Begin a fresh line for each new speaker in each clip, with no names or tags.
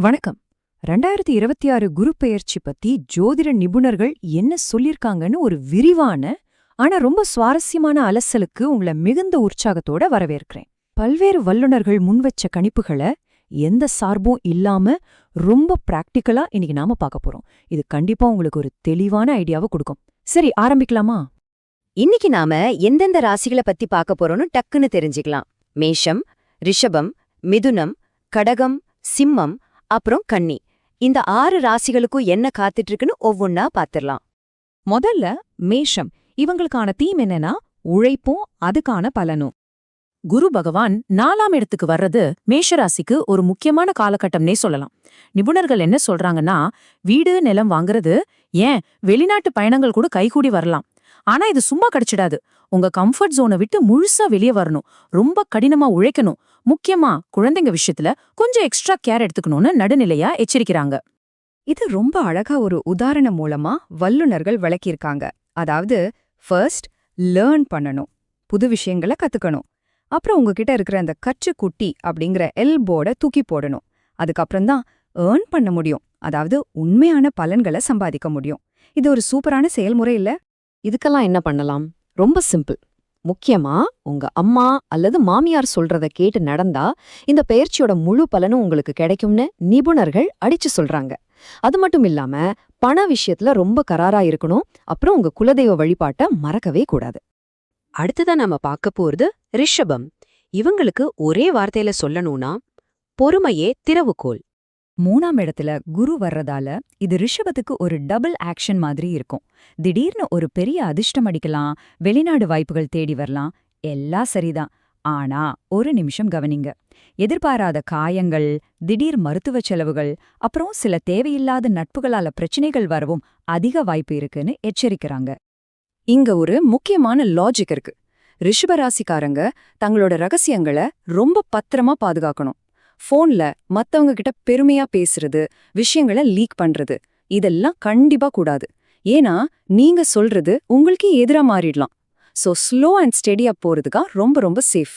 வணக்கம். 2026 குரு பெயர்ச்சி பத்தி ஜோதிட நிபுணர்கள் என்ன சொல்லிருக்காங்கன்னு ஒரு விரிவான ஆனா ரொம்ப சுவாரஸ்யமான அலசலுக்கு உங்களை மிகுந்த உற்சாகத்தோட வரவேற்கிறேன். பல்வேறு வல்லுநர்கள் முன்வச்ச கணிப்புகளை எந்த சார்பும் இல்லாம ரொம்ப பிராக்டிக்கலா இன்னைக்கு நாம பார்க்க போறோம். இது கண்டிப்பா உங்களுக்கு ஒரு தெளிவான ஐடியாவை கொடுக்கும். சரி, ஆரம்பிக்கலாமா?
இன்னைக்கு நாம எந்தெந்த ராசிகளை பத்தி பார்க்க போறோம்னு டக்குன்னு தெரிஞ்சுக்கலாம். மேஷம், ரிஷபம், மிதுனம், கடகம், சிம்மம், அப்புறம் கன்னி. இந்த 6 ராசிகளுக்கும் என்ன காத்துட்டு இருக்குன்னு ஒவ்வொன்னா பாத்துரலாம்.
முதல்ல மேஷம். இவங்களுக்கான தீம் என்னன்னா உழைப்பும் அதுக்கான பலனும். குரு பகவான் 4ஆம் இடத்துக்கு வர்றது மேஷராசிக்கு ஒரு முக்கியமான காலகட்டம்னே சொல்லலாம். நிபுணர்கள் என்ன சொல்றாங்கன்னா, வீடு நிலம் வாங்குறது, ஏன் வெளிநாட்டு பயணங்கள் கூட கைகூடி வரலாம். ஆனா இது சும்மா கிடைச்சிடாது. உங்க கம்ஃபர்ட் ஜோனை விட்டு முழுசா வெளியே வரணும். ரொம்ப கடினமா உழைக்கணும். முக்கியமா குழந்தைங்க விஷயத்துல கொஞ்சம் எக்ஸ்ட்ரா கேர் எடுத்துக்கணும்னு நடுநிலையா எச்சரிக்கிறாங்க.
இது ரொம்ப அழகா ஒரு உதாரணம் மூலமா வல்லுநர்கள் விளக்கியிருக்காங்க. அதாவது ஃபர்ஸ்ட் லேர்ன் பண்ணணும், புது விஷயங்களை கத்துக்கணும். அப்புறம் உங்ககிட்ட இருக்கிற அந்த கற்றுக்குட்டி அப்படிங்கிற எல்போட தூக்கி போடணும். அதுக்கப்புறம் தான் ஏர்ன் பண்ண முடியும், அதாவது உண்மையான பலன்களை சம்பாதிக்க முடியும். இது ஒரு சூப்பரான செயல்முறை இல்ல?
இதுக்கெல்லாம் என்ன பண்ணலாம்? ரொம்ப சிம்பிள். முக்கியமா உங்க அம்மா அல்லது மாமியார் சொல்றத கேட்டு நடந்தா இந்த பெயர்ச்சியோட முழு பலனும் உங்களுக்கு கிடைக்கும்னு நிபுணர்கள் அடிச்சு சொல்றாங்க. அது மட்டும் இல்லாம பண விஷயத்துல ரொம்ப கராரா இருக்கணும். அப்புறம் உங்க குலதெய்வ வழிபாட்டை மறக்கவே கூடாது. அடுத்ததா நாம பார்க்க போறது ரிஷபம். இவங்களுக்கு ஒரே வார்த்தையில சொல்லணும்னா பொறுமையே திறவுகோல்.
3ஆம் இடத்துல குரு வர்றதால இது ரிஷபத்துக்கு ஒரு டபுள் ஆக்ஷன் மாதிரி இருக்கும். திடீர்னு ஒரு பெரிய அதிர்ஷ்டம் அடிக்கலாம், வெளிநாடு வாய்ப்புகள் தேடி வரலாம், எல்லாம் சரிதான். ஆனா ஒரு நிமிஷம் கவனிங்க. எதிர்பாராத காயங்கள், திடீர் மருத்துவ செலவுகள், அப்புறம் சில தேவையில்லாத நட்புகளால பிரச்சனைகள் வரவும் அதிக வாய்ப்பு இருக்குன்னு எச்சரிக்கிறாங்க. இங்க ஒரு முக்கியமான லாஜிக் இருக்கு. ரிஷபராசிக்காரங்க தங்களோட ரகசியங்களை ரொம்ப பத்திரமா பாதுகாக்கணும். போன்ல மத்தவங்க கிட்ட பெருமையா பேசுறது, விஷயங்களை லீக் பண்றது, இதெல்லாம் கண்டிப்பா கூடாது. ஏன்னா நீங்க சொல்றது உங்களுக்கே எதிரா மாறிடலாம். சோ ஸ்லோ அண்ட் ஸ்டெடியா போறதுக்கா ரொம்ப ரொம்ப சேஃப்.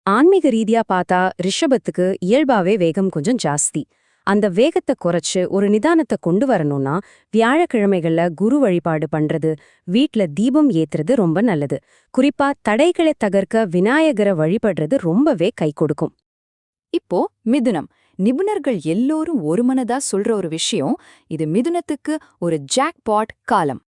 ஆன்மீக ரீதியா பார்த்தா ரிஷபத்துக்கு இயல்பாவே வேகம் கொஞ்சம் ஜாஸ்தி. அந்த வேகத்தை குறைச்சு ஒரு நிதானத்தை கொண்டு வரணும்னா வியாழக்கிழமைகள்ல குரு வழிபாடு பண்றது, வீட்ல தீபம் ஏத்துறது ரொம்ப நல்லது. குறிப்பா தடைகளை தகர்க்க விநாயகரை வழிபடுறது ரொம்பவே கை கொடுக்கும்.
இப்போ மிதுனம். நிபுணர்கள் எல்லோரும் ஒருமனதா சொல்ற ஒரு விஷயம், இது மிதுனத்துக்கு ஒரு ஜாக்பாட் காலம்.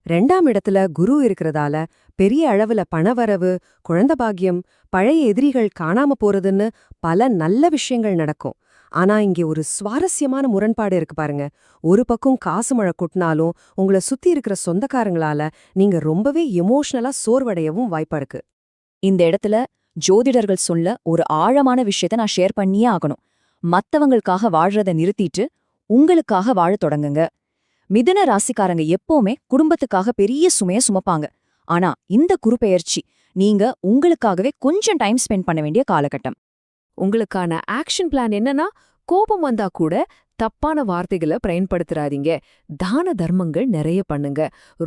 2ஆம் இடத்துல குரு இருக்கிறதால பெரிய அளவுல பணவரவு, குழந்தை பாக்கியம், பழைய எதிரிகள் காணாம போறதுன்னு பல நல்ல விஷயங்கள் நடக்கும். ஆனா இங்கே ஒரு சுவாரஸ்யமான முரண்பாடு இருக்கு பாருங்க. ஒரு பக்கம் காசு மழை கொட்டினாலும் உங்களை சுத்தி இருக்கிற சொந்தக்காரங்களால நீங்க ரொம்பவே எமோஷனலா சோர்வடையவும் வாய்ப்பா இருக்கு.
இந்த இடத்துல ஜோதிடர்கள் சொல்ல ஒரு ஆழமான விஷயத்த நான் ஷேர் பண்ணியே ஆகணும். மத்தவங்களுக்காக வாழ்றத நிறுத்திட்டு உங்களுக்காக வாழத் தொடங்குங்க. மிதுன ராசிக்காரங்க எப்பவுமே குடும்பத்துக்காக பெரிய சுமைய சுமப்பாங்க. ஆனா இந்த குருபெயர்ச்சி நீங்க உங்களுக்காகவே கொஞ்சம் டைம் ஸ்பெண்ட் பண்ண வேண்டிய காலகட்டம்.
உங்களுக்கான ஆக்ஷன் பிளான் என்னன்னா, கோபம் வந்தா கூட தப்பான வார்த்தைகளை பயன்படுத்துறாதீங்க. தான தர்மங்கள் நிறைய பண்ணுங்க.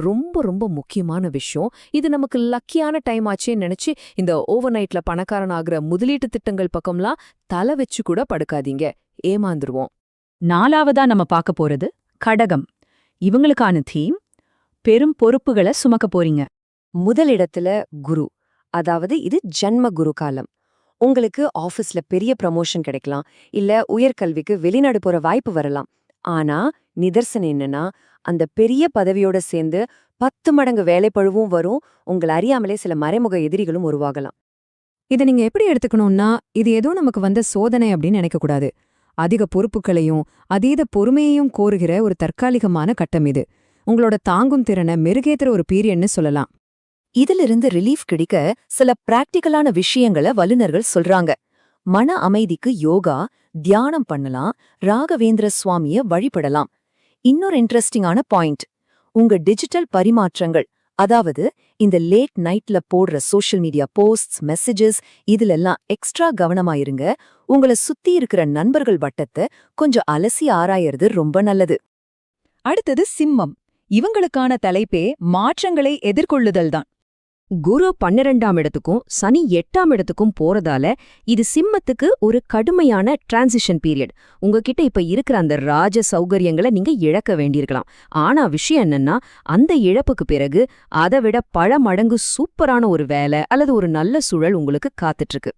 ரொம்ப ரொம்ப முக்கியமான விஷயம். இது நமக்கு லக்கியான டைம் ஆச்சேன்னு நினைச்சு இந்த ஓவர் நைட்ல பணக்காரன் ஆகுற முதலீட்டு திட்டங்கள் பக்கம்லாம் தலை வச்சு கூட படுக்காதீங்க, ஏமாந்துருவோம்.
4ஆவதா நம்ம பார்க்க போறது கடகம். இவங்களுக்கான தீம் பெரும் பொறுப்புகளை சுமக்க போறீங்க.
முதலிடத்துல குரு, அதாவது இது ஜன்ம குரு காலம். உங்களுக்கு ஆபீஸ்ல பெரிய ப்ரமோஷன் கிடைக்கலாம், இல்ல உயர்கல்விக்கு வெளிநாடு போற வாய்ப்பு வரலாம். ஆனா நிதர்சனம் என்னன்னா, அந்த பெரிய பதவியோட சேர்ந்து 10 மடங்கு வேலைப்பழுவும் வரும். உங்களை அறியாமலே சில மறைமுக எதிரிகளும் உருவாகலாம்.
இதை நீங்க எப்படி எடுத்துக்கணும்னா, இது ஏதோ நமக்கு வந்த சோதனை அப்படின்னு நினைக்கக்கூடாது. அதிக பொறுப்புகளையும் அதீத பொறுமையையும் கோருகிற ஒரு தற்காலிகமான கட்டம் இது. உங்களோட தாங்கும் திறனை மெருகேத்துற ஒரு பீரியட்னு சொல்லலாம்.
இதிலிருந்து ரிலீஃப் கிடைக்க சில பிராக்டிக்கலான விஷயங்களை வல்லுநர்கள் சொல்றாங்க. மன அமைதிக்கு யோகா, தியானம் பண்ணலாம், ராகவேந்திர சுவாமிய வழிபடலாம். இன்னொரு இன்ட்ரெஸ்டிங்கான பாயிண்ட், உங்க டிஜிட்டல் பரிமாற்றங்கள், அதாவது இந்த லேட் நைட்ல போடுற சோஷியல் மீடியா போஸ்ட்ஸ், மெசேஜஸ், இதுலெல்லாம் எக்ஸ்ட்ரா கவனமாயிருங்க. உங்களை சுத்தி இருக்கிற நண்பர்கள் வட்டத்தை கொஞ்சம் அலசி ஆராயறது ரொம்ப நல்லது. அடுத்தது சிம்மம். இவங்களுக்கான தலைப்பே மாற்றங்களை எதிர்கொள்ளுதல்தான்.
குரு 12ஆம் இடத்துக்கும் சனி 8ஆம் இடத்துக்கும் போறதால இது சிம்மத்துக்கு ஒரு கடுமையான டிரான்சிஷன் பீரியட். உங்ககிட்ட இப்ப இருக்கிற அந்த ராஜ சௌகரியங்களை நீங்க இழக்க வேண்டியிருக்கலாம். ஆனா விஷயம் என்னன்னா, அந்த இழப்புக்கு பிறகு அதை விட பல மடங்கு சூப்பரான ஒரு வேலை அல்லது ஒரு நல்ல சூழல் உங்களுக்கு காத்துட்டு இருக்கு.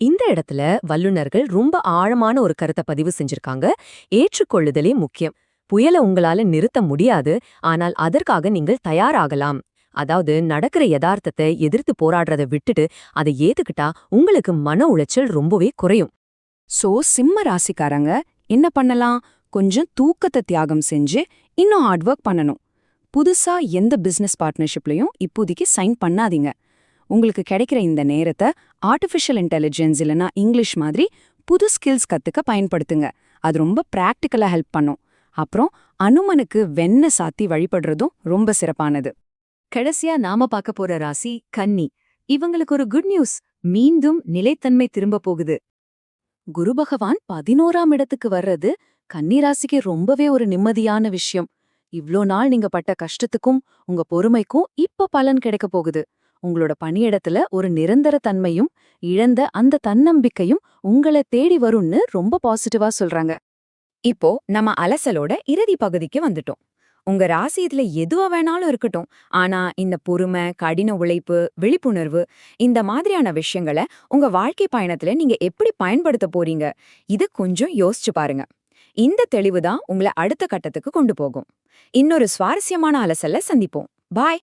இந்த இடத்துல வல்லுனர்கள் ரொம்ப ஆழமான ஒரு கருத்தை பதிவு செஞ்சிருக்காங்க. ஏற்றுக்கொள்ளுதலே முக்கியம். புயலை உங்களால நிறுத்த முடியாது, ஆனால் அதற்காக நீங்கள் தயாராகலாம். அதாவது நடக்கிற யதார்த்தத்தை எதிர்த்து போராடுறத விட்டுட்டு அதை ஏத்துக்கிட்டா உங்களுக்கு மன உளைச்சல் ரொம்பவே குறையும்.
சோ சிம்ம ராசிக்காரங்க என்ன பண்ணலாம்? கொஞ்சம் தூக்கத்தை தியாகம் செஞ்சு இன்னும் ஹார்ட் ஒர்க் பண்ணணும். புதுசா எந்த பிசினஸ் பார்ட்னர்ஷிப்லயும் இப்போதைக்கு சைன் பண்ணாதீங்க. உங்களுக்கு கிடைக்கிற இந்த நேரத்தை ஆர்டிஃபிஷியல் இன்டெலிஜென்ஸ் இல்லைனா இங்கிலீஷ் மாதிரி புது ஸ்கில்ஸ் கத்துக்க பயன்படுத்துங்க. அது ரொம்ப பிராக்டிக்கலா ஹெல்ப் பண்ணும். அப்புறம் அனுமனுக்கு வெண்ணெய் சாத்தி வழிபடுறதும் ரொம்ப சிறப்பானது.
கடைசியா நாம பார்க்க போற ராசி கன்னி. இவங்களுக்கு ஒரு குட் நியூஸ். மீண்டும் நிலைத்தன்மை திரும்ப போகுது. குரு பகவான் 11ஆம் இடத்துக்கு வர்றது கன்னி ராசிக்கு ரொம்பவே ஒரு நிம்மதியான விஷயம். இவ்ளோ நாள் நீங்க பட்ட கஷ்டத்துக்கும் உங்க பொறுமைக்கும் இப்ப பலன் கிடைக்க போகுது. உங்களோட பணியிடத்துல ஒரு நிரந்தர தன்மையும் இழந்த அந்த தன்னம்பிக்கையும் உங்களை தேடி வரும்னு ரொம்ப பாசிட்டிவா சொல்றாங்க. இப்போ நம்ம அலசலோட இறுதி பகுதிக்கு வந்துட்டோம். உங்க ராசி இதுல எதுவா வேணாலும் இருக்கட்டும், ஆனா இந்த பொறுமை, கடின உழைப்பு, விழிப்புணர்வு இந்த மாதிரியான விஷயங்களை உங்க வாழ்க்கை பயணத்துல நீங்க எப்படி பயன்படுத்த போறீங்க, இது கொஞ்சம் யோசிச்சு பாருங்க. இந்த தெளிவுதான் உங்களை அடுத்த கட்டத்துக்கு கொண்டு போகும். இன்னொரு சுவாரஸ்யமான அலசல்ல சந்திப்போம். பாய்.